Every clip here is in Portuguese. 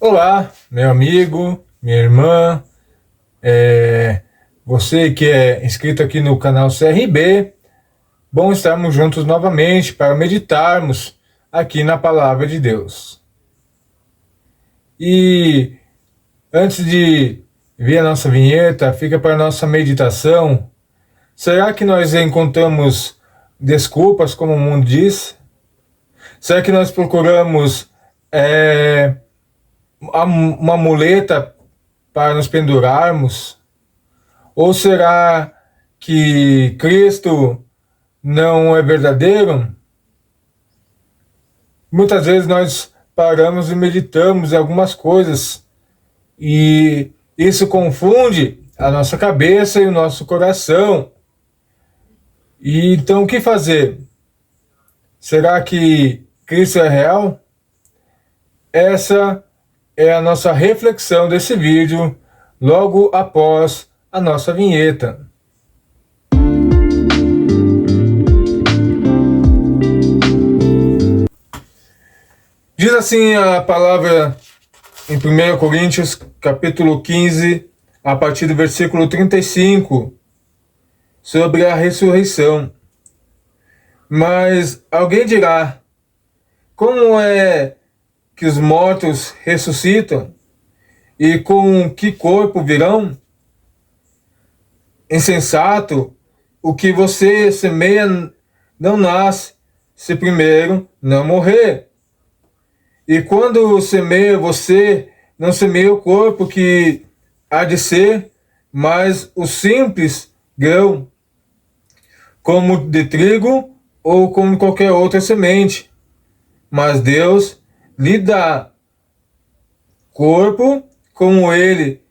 Olá, meu amigo, minha irmã, você que é inscrito aqui no canal CRB, bom estarmos juntos novamente para meditarmos aqui na Palavra de Deus. E antes de ver a nossa vinheta, fica para a nossa meditação. Será que nós encontramos desculpas, como o mundo diz? Será que nós procuramos uma muleta para nos pendurarmos? Ou será que Cristo não é verdadeiro? Muitas vezes nós paramos e meditamos em algumas coisas e isso confunde a nossa cabeça e o nosso coração. E então o que fazer? Será que Cristo é real? Essa é a nossa reflexão desse vídeo logo após a nossa vinheta. Diz assim a palavra em 1 Coríntios, capítulo 15, a partir do versículo 35, sobre a ressurreição. Mas alguém dirá: como é que os mortos ressuscitam? E com que corpo virão? Insensato, o que você semeia não nasce, se primeiro não morrer. E quando semeia, você não semeia o corpo que há de ser, mas o simples grão, como de trigo ou como qualquer outra semente. Mas Deus lhe dá corpo como Ele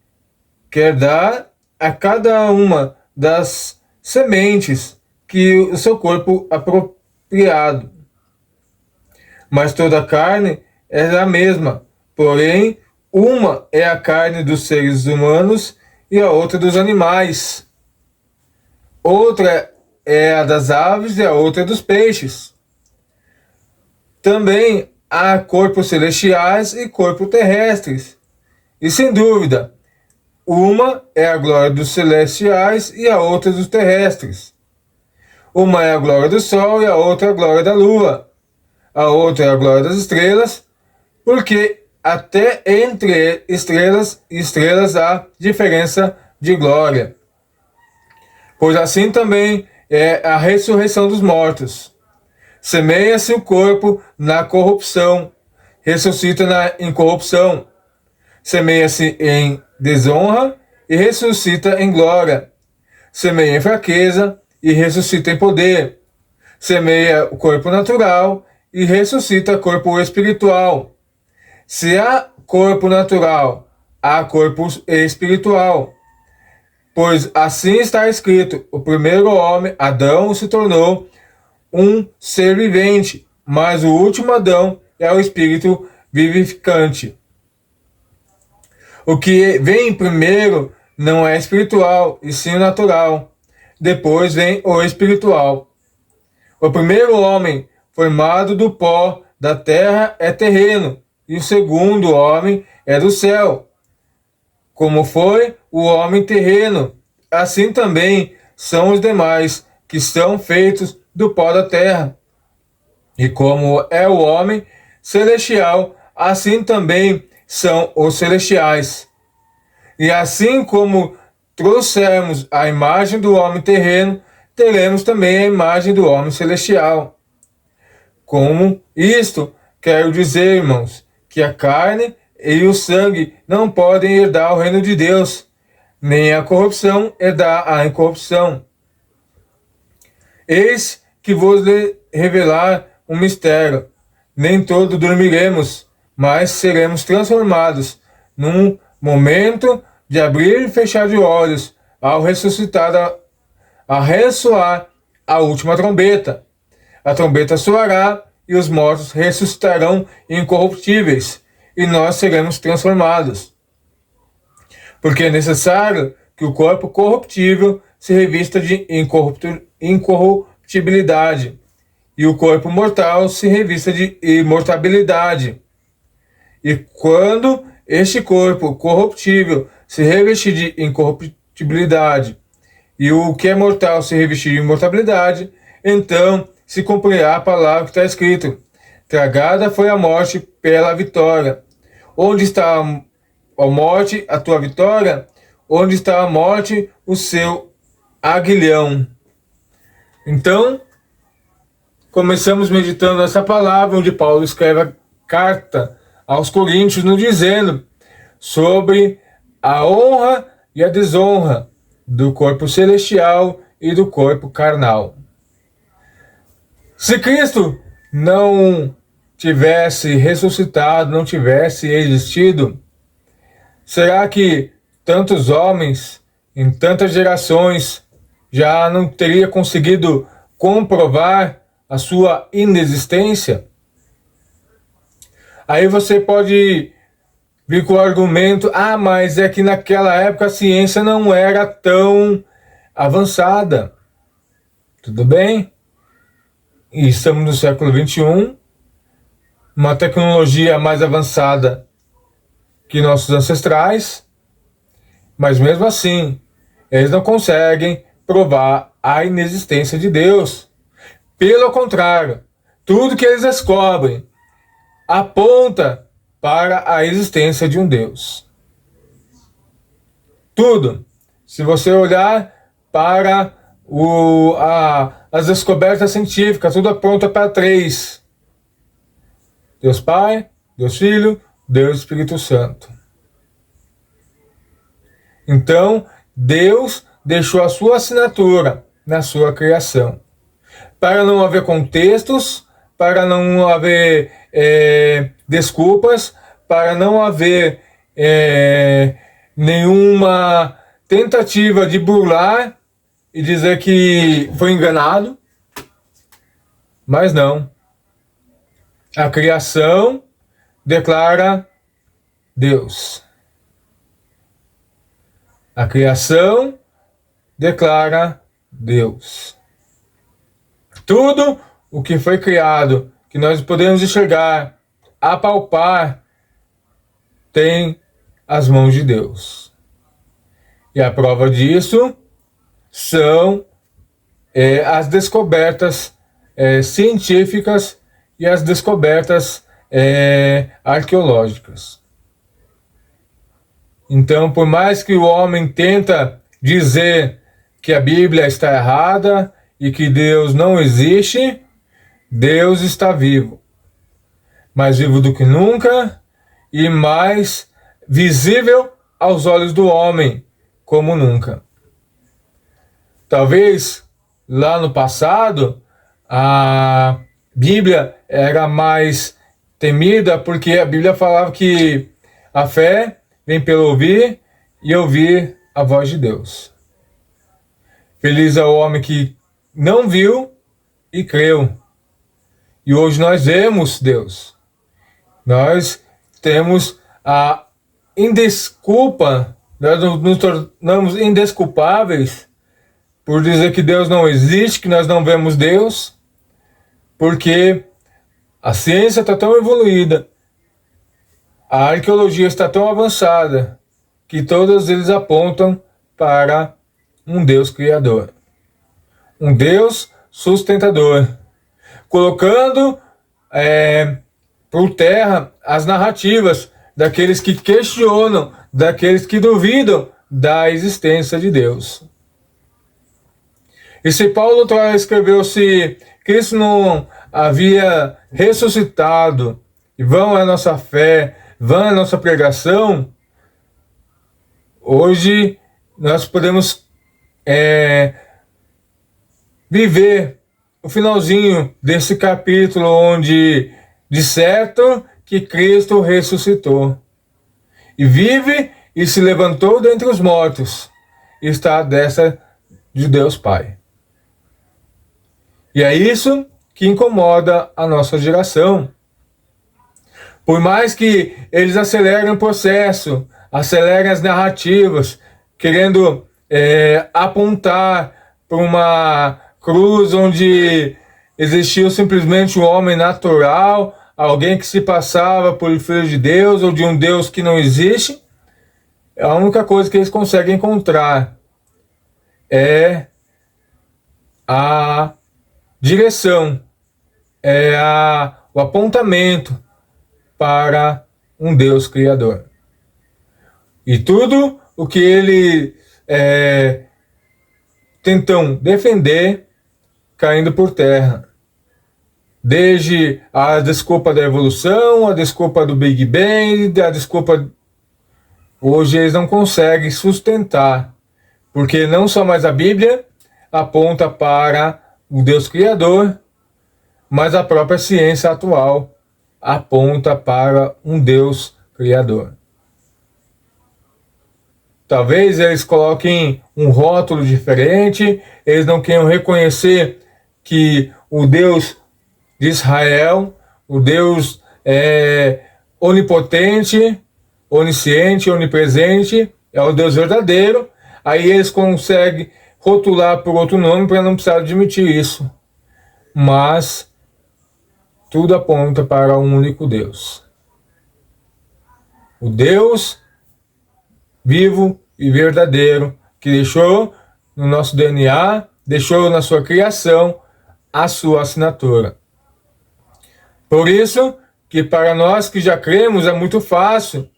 quer dar a cada uma das sementes que o seu corpo apropriado. Mas toda a carne é a mesma, porém, uma é a carne dos seres humanos e a outra dos animais. Outra é a das aves e a outra dos peixes. Também há corpos celestiais e corpos terrestres. E sem dúvida, uma é a glória dos celestiais e a outra dos terrestres. Uma é a glória do sol e a outra a glória da lua. A outra é a glória das estrelas, porque até entre estrelas e estrelas há diferença de glória. Pois assim também é a ressurreição dos mortos. Semeia-se o corpo na corrupção, ressuscita na incorrupção. Semeia-se em desonra e ressuscita em glória. Semeia em fraqueza e ressuscita em poder. Semeia o corpo natural e ressuscita o corpo espiritual. Se há corpo natural, há corpo espiritual. Pois assim está escrito: o primeiro homem, Adão, se tornou um ser vivente, mas o último Adão é o espírito vivificante. O que vem primeiro não é espiritual, e sim natural. Depois vem o espiritual. O primeiro homem, formado do pó da terra, é terreno, e o segundo homem é do céu. Como foi o homem terreno, assim também são os demais, que são feitos do pó da terra. E como é o homem celestial, assim também são os celestiais. E assim como trouxemos a imagem do homem terreno, teremos também a imagem do homem celestial. Como isto, quero dizer, irmãos, que a carne e o sangue não podem herdar o reino de Deus, nem a corrupção herdar a incorrupção. Eis que vos revelar um mistério. Nem todos dormiremos, mas seremos transformados num momento de abrir e fechar de olhos, ao ressuscitar, a ressoar a última trombeta. A trombeta soará e os mortos ressuscitarão incorruptíveis, e nós seremos transformados. Porque é necessário que o corpo corruptível se revista de incorruptibilidade, e o corpo mortal se revista de imortabilidade. E quando este corpo corruptível se revestir de incorruptibilidade, e o que é mortal se revestir de imortalidade, então se cumprirá a palavra que está escrito: tragada foi a morte pela vitória. Onde está a morte, a tua vitória? Onde está a morte, o seu aguilhão? Então, começamos meditando essa palavra, onde Paulo escreve a carta aos Coríntios, nos dizendo sobre a honra e a desonra do corpo celestial e do corpo carnal. Se Cristo não tivesse ressuscitado, não tivesse existido, será que tantos homens em tantas gerações já não teria conseguido comprovar a sua inexistência? Aí você pode vir com o argumento: mas é que naquela época a ciência não era tão avançada. Tudo bem? E estamos no século XXI, uma tecnologia mais avançada que nossos ancestrais, mas mesmo assim, eles não conseguem provar a inexistência de Deus. Pelo contrário, tudo que eles descobrem aponta para a existência de um Deus. Tudo. Se você olhar para as descobertas científicas, tudo aponta para 3. Deus Pai, Deus Filho, Deus Espírito Santo. Então, Deus deixou a sua assinatura na sua criação. Para não haver contextos, para não haver desculpas, para não haver nenhuma tentativa de burlar e dizer que foi enganado. Mas não. A criação declara Deus. A criação declara Deus. Tudo o que foi criado, que nós podemos enxergar, apalpar, tem as mãos de Deus. E a prova disso são as descobertas científicas e as descobertas arqueológicas. Então, por mais que o homem tenta dizer que a Bíblia está errada e que Deus não existe, Deus está vivo. Mais vivo do que nunca e mais visível aos olhos do homem, como nunca. Talvez lá no passado a Bíblia era mais temida, porque a Bíblia falava que a fé vem pelo ouvir e ouvir a voz de Deus. Feliz é o homem que não viu e creu. E hoje nós vemos Deus. Nós temos a indesculpa, nós nos tornamos indesculpáveis por dizer que Deus não existe, que nós não vemos Deus, porque a ciência está tão evoluída, a arqueologia está tão avançada, que todos eles apontam para um Deus criador, um Deus sustentador, colocando por terra as narrativas daqueles que questionam, daqueles que duvidam da existência de Deus. E se Paulo escreveu: se Cristo não havia ressuscitado, e vã é a nossa fé, vã a nossa pregação, hoje nós podemos viver o finalzinho desse capítulo, onde dissertam que Cristo ressuscitou e vive e se levantou dentre os mortos, e está à destra de Deus Pai. E é isso que incomoda a nossa geração. Por mais que eles acelerem o processo, acelerem as narrativas, querendo apontar para uma cruz onde existiu simplesmente um homem natural, alguém que se passava por filho de Deus ou de um Deus que não existe, a única coisa que eles conseguem encontrar é a direção, o apontamento para um Deus Criador. E tudo o que ele tentam defender caindo por terra. Desde a desculpa da evolução, a desculpa do Big Bang, a desculpa... Hoje eles não conseguem sustentar, porque não só mais a Bíblia aponta para o Deus Criador, mas a própria ciência atual aponta para um Deus Criador. Talvez eles coloquem um rótulo diferente, eles não queiram reconhecer que o Deus de Israel, o Deus onipotente, onisciente, onipresente, é o Deus verdadeiro. Aí eles conseguem rotular por outro nome para não precisar admitir isso. Mas tudo aponta para um único Deus. O Deus vivo e verdadeiro, que deixou no nosso DNA, deixou na sua criação a sua assinatura. Por isso que para nós que já cremos é muito fácil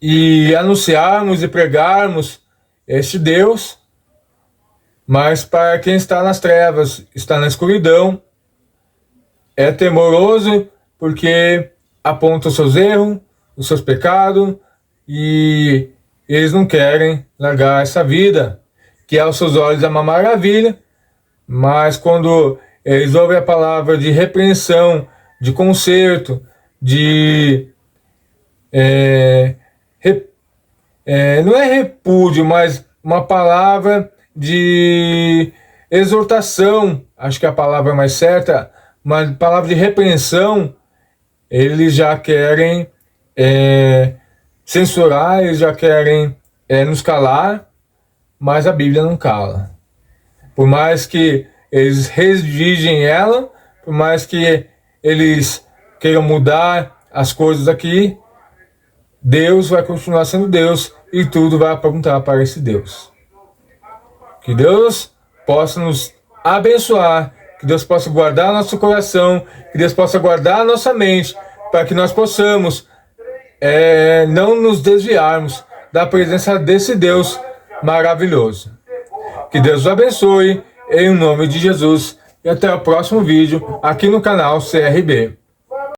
e anunciarmos e pregarmos este Deus, mas para quem está nas trevas, está na escuridão, é temoroso porque aponta os seus erros, os seus pecados, e eles não querem largar essa vida, que aos seus olhos é uma maravilha, mas quando eles ouvem a palavra de repreensão, de conserto, de... não é repúdio, mas uma palavra de exortação, acho que é a palavra mais certa, uma palavra de repreensão, eles já querem censurar, eles já querem nos calar, mas a Bíblia não cala. Por mais que eles redigem ela, por mais que eles queiram mudar as coisas aqui, Deus vai continuar sendo Deus e tudo vai apontar para esse Deus. Que Deus possa nos abençoar, que Deus possa guardar nosso coração, que Deus possa guardar a nossa mente, para que nós possamos não nos desviarmos da presença desse Deus maravilhoso. Que Deus os abençoe, em nome de Jesus, e até o próximo vídeo aqui no canal CRB.